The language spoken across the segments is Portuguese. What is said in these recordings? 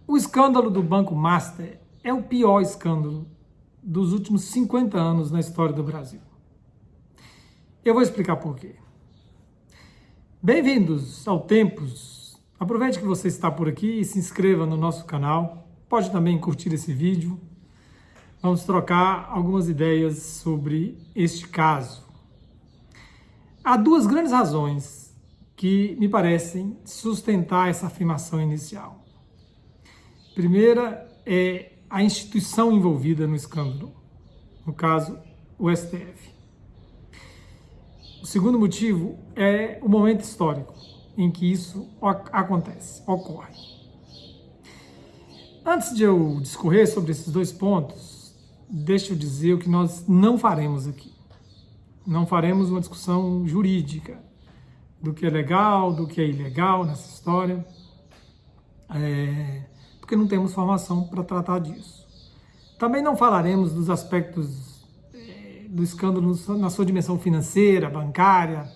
O escândalo do Banco Master é o pior escândalo dos últimos 50 anos na história do Brasil. Eu vou explicar por quê. Bem-vindos ao Tempos. Aproveite que você está por aqui e se inscreva no nosso canal. Pode também curtir esse vídeo. Vamos trocar algumas ideias sobre este caso. Há duas grandes razões que me parecem sustentar essa afirmação inicial. Primeira é a instituição envolvida no escândalo, no caso, o STF. O segundo motivo é o momento histórico em que isso ocorre. Antes de eu discorrer sobre esses dois pontos, deixa eu dizer o que nós não faremos aqui. Não faremos uma discussão jurídica do que é legal, do que é ilegal nessa história, porque não temos formação para tratar disso. Também não falaremos dos aspectos do escândalo na sua dimensão financeira, bancária,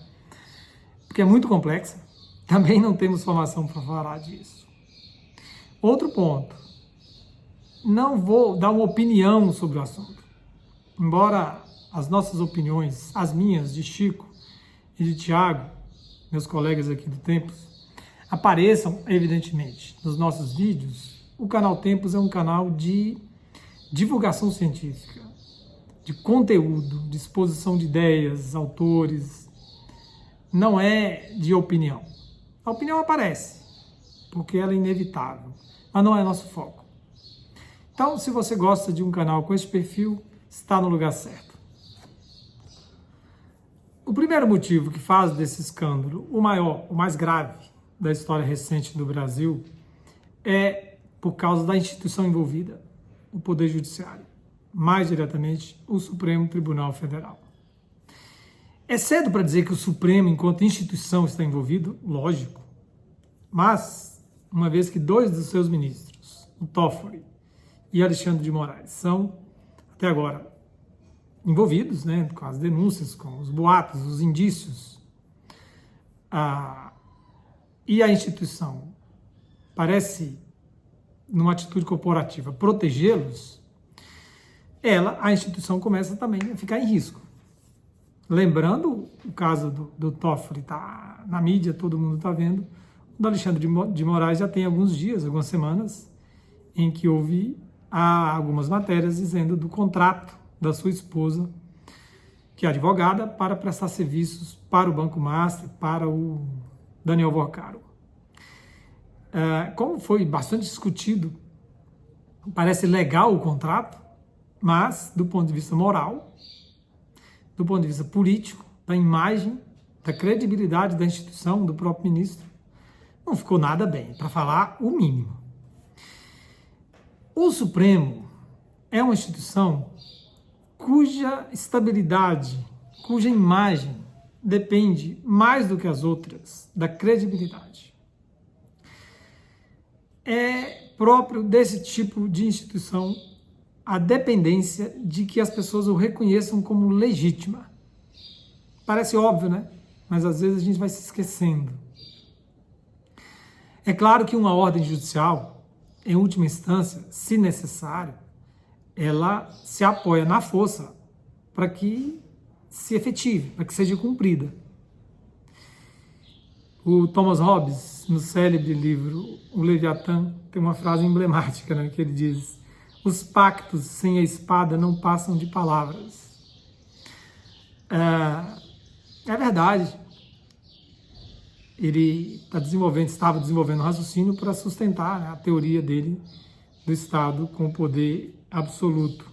porque é muito complexa. Também não temos formação para falar disso. Outro ponto, não vou dar uma opinião sobre o assunto. Embora as nossas opiniões, as minhas, de Chico e de Tiago, meus colegas aqui do Tempos, apareçam, evidentemente, nos nossos vídeos, o canal Tempos é um canal de divulgação científica, de conteúdo, de exposição de ideias, autores, não é de opinião. A opinião aparece, porque ela é inevitável, mas não é nosso foco. Então, se você gosta de um canal com esse perfil, está no lugar certo. O primeiro motivo que faz desse escândalo o maior, o mais grave da história recente do Brasil é por causa da instituição envolvida, o Poder Judiciário, mais diretamente o Supremo Tribunal Federal. É cedo para dizer que o Supremo, enquanto instituição, está envolvido? Lógico. Mas, uma vez que dois dos seus ministros, o Toffoli e Alexandre de Moraes, são, até agora, envolvidos, com as denúncias, com os boatos, os indícios, e a instituição parece, numa atitude corporativa, protegê-los, a instituição começa também a ficar em risco. Lembrando o caso do Toffoli, está na mídia, todo mundo está vendo, o do Alexandre de Moraes já tem alguns dias, algumas semanas, em que houve algumas matérias dizendo do contrato da sua esposa, que é advogada, para prestar serviços para o Banco Master, para o Daniel Vorcaro. Como foi bastante discutido, parece legal o contrato, mas do ponto de vista moral, do ponto de vista político, da imagem, da credibilidade da instituição, do próprio ministro, não ficou nada bem, para falar o mínimo. O Supremo é uma instituição cuja estabilidade, cuja imagem depende mais do que as outras da credibilidade. É próprio desse tipo de instituição a dependência de que as pessoas o reconheçam como legítima. Parece óbvio, né? Mas às vezes a gente vai se esquecendo. É claro que uma ordem judicial, em última instância, se necessário, ela se apoia na força para que se efetive, para que seja cumprida. O Thomas Hobbes, no célebre livro O Leviatã, tem uma frase emblemática, que ele diz: os pactos sem a espada não passam de palavras. É verdade. Ele estava desenvolvendo um raciocínio para sustentar a teoria dele do Estado com o poder absoluto.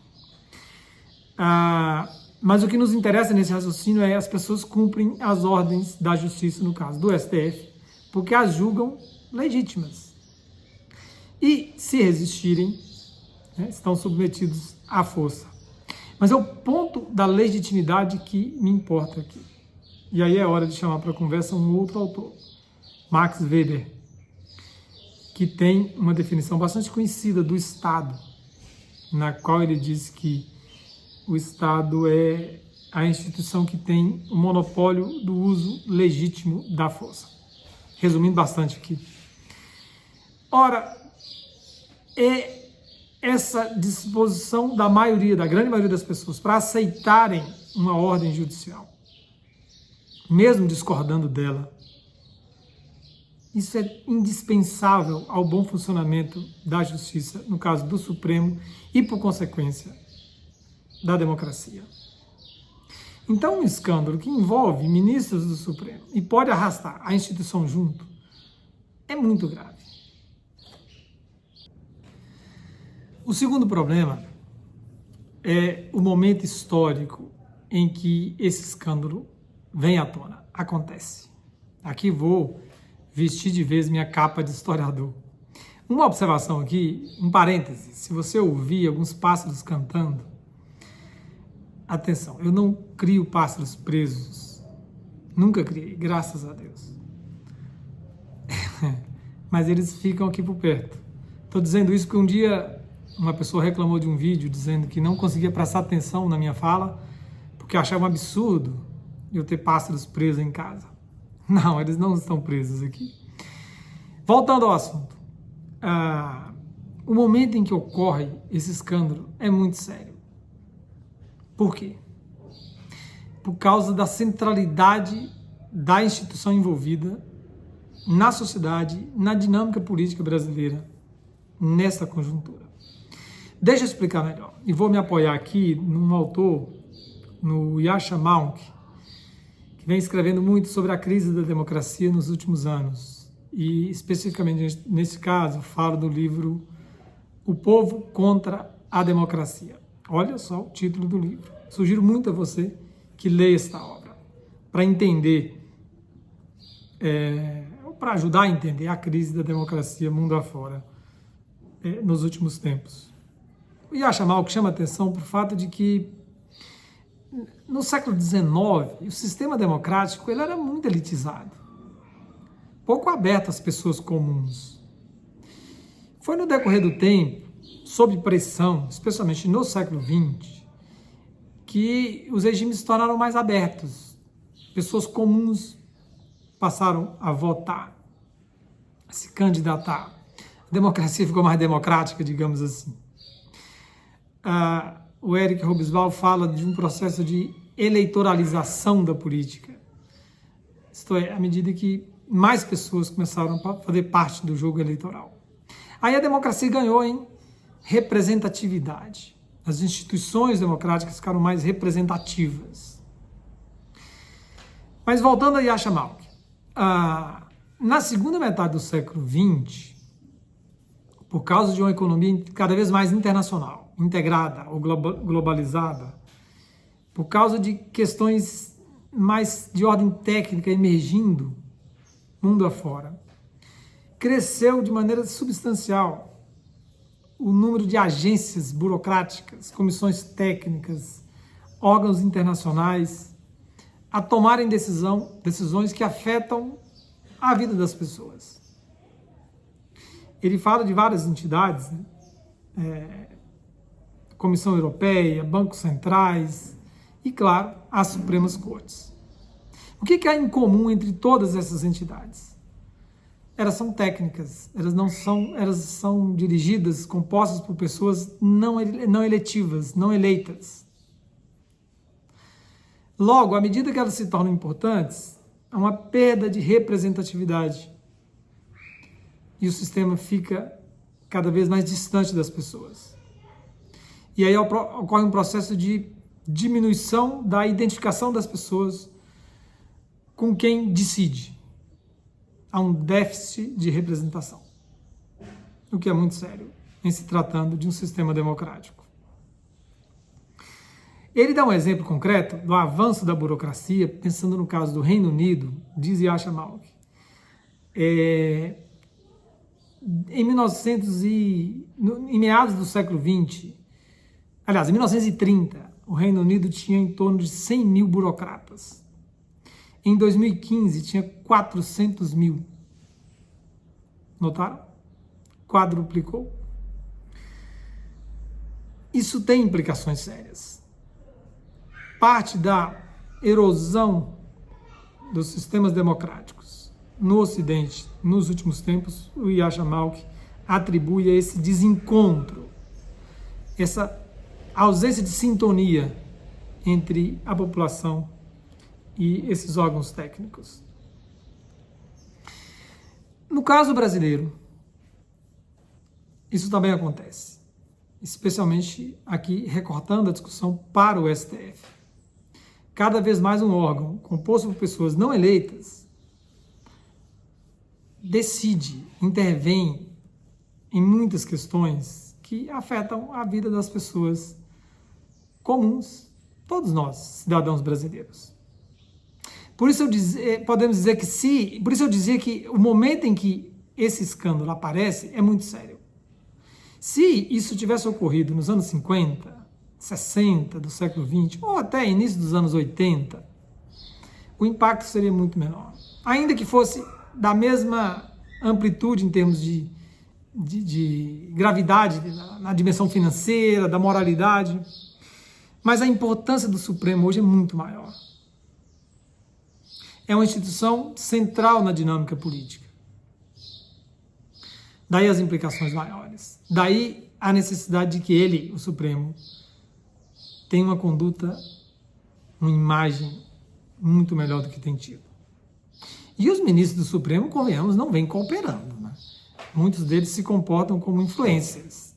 Mas o que nos interessa nesse raciocínio é as pessoas cumprem as ordens da justiça, no caso do STF, porque as julgam legítimas. E, se resistirem, estão submetidos à força. Mas é o ponto da legitimidade que me importa aqui. E aí é hora de chamar para conversa um outro autor, Max Weber, que tem uma definição bastante conhecida do Estado, na qual ele diz que o Estado é a instituição que tem o monopólio do uso legítimo da força. Resumindo bastante aqui. Ora, é essa disposição da maioria, da grande maioria das pessoas, para aceitarem uma ordem judicial, mesmo discordando dela. Isso é indispensável ao bom funcionamento da justiça, no caso do Supremo, e, por consequência, da democracia. Então, um escândalo que envolve ministros do Supremo e pode arrastar a instituição junto é muito grave. O segundo problema é o momento histórico em que esse escândalo vem à tona, acontece. Aqui vou vestir de vez minha capa de historiador. Uma observação aqui, um parêntese, se você ouvir alguns pássaros cantando, atenção, eu não crio pássaros presos, nunca criei, graças a Deus. Mas eles ficam aqui por perto. Estou dizendo isso porque um dia uma pessoa reclamou de um vídeo dizendo que não conseguia prestar atenção na minha fala porque achava um absurdo eu ter pássaros presos em casa. Não, eles não estão presos aqui. Voltando ao assunto. O momento em que ocorre esse escândalo é muito sério. Por quê? Por causa da centralidade da instituição envolvida na sociedade, na dinâmica política brasileira, nessa conjuntura. Deixa eu explicar melhor. E vou me apoiar aqui num autor, no Yasha Mounk, que vem escrevendo muito sobre a crise da democracia nos últimos anos. E, especificamente nesse caso, falo do livro O Povo contra a Democracia. Olha só o título do livro. Sugiro muito a você que leia esta obra, para entender, para ajudar a entender a crise da democracia mundo afora nos últimos tempos. O Yasha Mounk chama atenção para o fato de que no século XIX o sistema democrático ele era muito elitizado, pouco aberto às pessoas comuns. Foi no decorrer do tempo, sob pressão, especialmente no século XX, que os regimes se tornaram mais abertos. Pessoas comuns passaram a votar, a se candidatar. A democracia ficou mais democrática, digamos assim. O Eric Hobsbawm fala de um processo de eleitoralização da política. Isto é, à medida que mais pessoas começaram a fazer parte do jogo eleitoral. Aí a democracia ganhou em representatividade. As instituições democráticas ficaram mais representativas. Mas voltando a Yasha Mounk, na segunda metade do século XX, por causa de uma economia cada vez mais internacional, integrada ou globalizada, por causa de questões mais de ordem técnica emergindo mundo afora, cresceu de maneira substancial o número de agências burocráticas, comissões técnicas, órgãos internacionais a tomarem decisões que afetam a vida das pessoas. Ele fala de várias entidades, Comissão Europeia, bancos centrais e, claro, as Supremas Cortes. O que há em comum entre todas essas entidades? Elas são técnicas, elas são dirigidas, compostas por pessoas não eletivas, não eleitas. Logo, à medida que elas se tornam importantes, há uma perda de representatividade e o sistema fica cada vez mais distante das pessoas. E aí ocorre um processo de diminuição da identificação das pessoas com quem decide. Há um déficit de representação, o que é muito sério em se tratando de um sistema democrático. Ele dá um exemplo concreto do avanço da burocracia, pensando no caso do Reino Unido, diz Yasha Mounk. Em meados do século XX, aliás, em 1930, o Reino Unido tinha em torno de 100 mil burocratas. Em 2015, tinha 400 mil. Notaram? Quadruplicou. Isso tem implicações sérias. Parte da erosão dos sistemas democráticos no Ocidente, nos últimos tempos, o Yasha Mounk atribui a esse desencontro, essa ausência de sintonia entre a população e esses órgãos técnicos. No caso brasileiro, isso também acontece, especialmente aqui recortando a discussão para o STF. Cada vez mais um órgão composto por pessoas não eleitas decide, intervém em muitas questões que afetam a vida das pessoas comuns, todos nós, cidadãos brasileiros. Por isso podemos dizer que por isso eu dizia que o momento em que esse escândalo aparece é muito sério. Se isso tivesse ocorrido nos anos 50, 60 do século XX, ou até início dos anos 80, o impacto seria muito menor. Ainda que fosse da mesma amplitude em termos de gravidade na dimensão financeira, da moralidade, mas a importância do Supremo hoje é muito maior. É uma instituição central na dinâmica política. Daí as implicações maiores. Daí a necessidade de que ele, o Supremo, tenha uma conduta, uma imagem muito melhor do que tem tido. E os ministros do Supremo, convenhamos, não vêm cooperando, né? Muitos deles se comportam como influencers.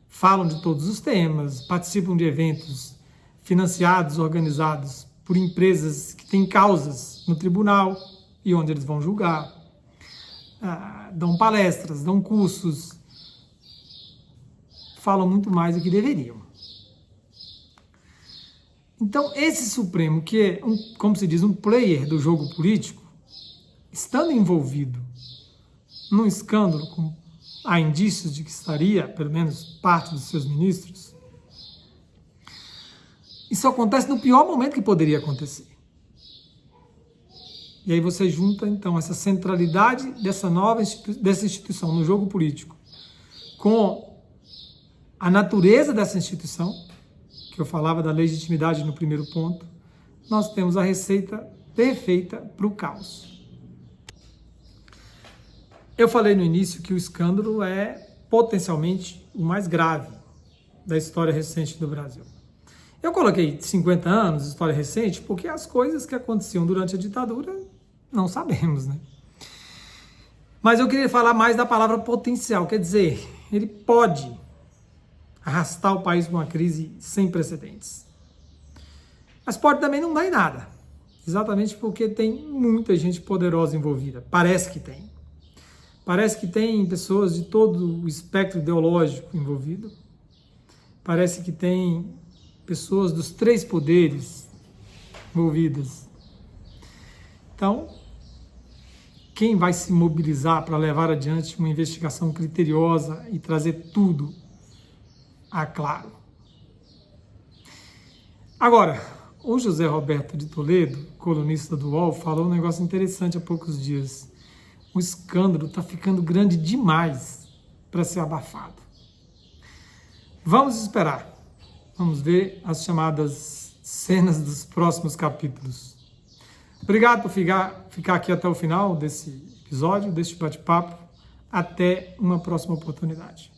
Falam de todos os temas, participam de eventos financiados, organizados por empresas que têm causas no tribunal e onde eles vão julgar. Dão palestras, dão cursos, falam muito mais do que deveriam. Então, esse Supremo, que é, como se diz, um player do jogo político, estando envolvido num escândalo, há indícios de que estaria, pelo menos parte dos seus ministros, isso acontece no pior momento que poderia acontecer. E aí você junta, então, essa centralidade dessa instituição no jogo político com a natureza dessa instituição, que eu falava da legitimidade no primeiro ponto, nós temos a receita perfeita para o caos. Eu falei no início que o escândalo é potencialmente o mais grave da história recente do Brasil. Eu coloquei 50 anos, história recente, porque as coisas que aconteciam durante a ditadura não sabemos, né? Mas eu queria falar mais da palavra potencial, quer dizer, ele pode arrastar o país para uma crise sem precedentes. Mas pode também não dar em nada, exatamente porque tem muita gente poderosa envolvida, parece que tem. Parece que tem pessoas de todo o espectro ideológico envolvido, parece que tem pessoas dos 3 poderes envolvidas. Então, quem vai se mobilizar para levar adiante uma investigação criteriosa e trazer tudo a claro? Agora, o José Roberto de Toledo, colunista do UOL, falou um negócio interessante há poucos dias. O escândalo está ficando grande demais para ser abafado. Vamos esperar. Vamos ver as chamadas cenas dos próximos capítulos. Obrigado por ficar aqui até o final desse episódio, deste bate-papo. Até uma próxima oportunidade.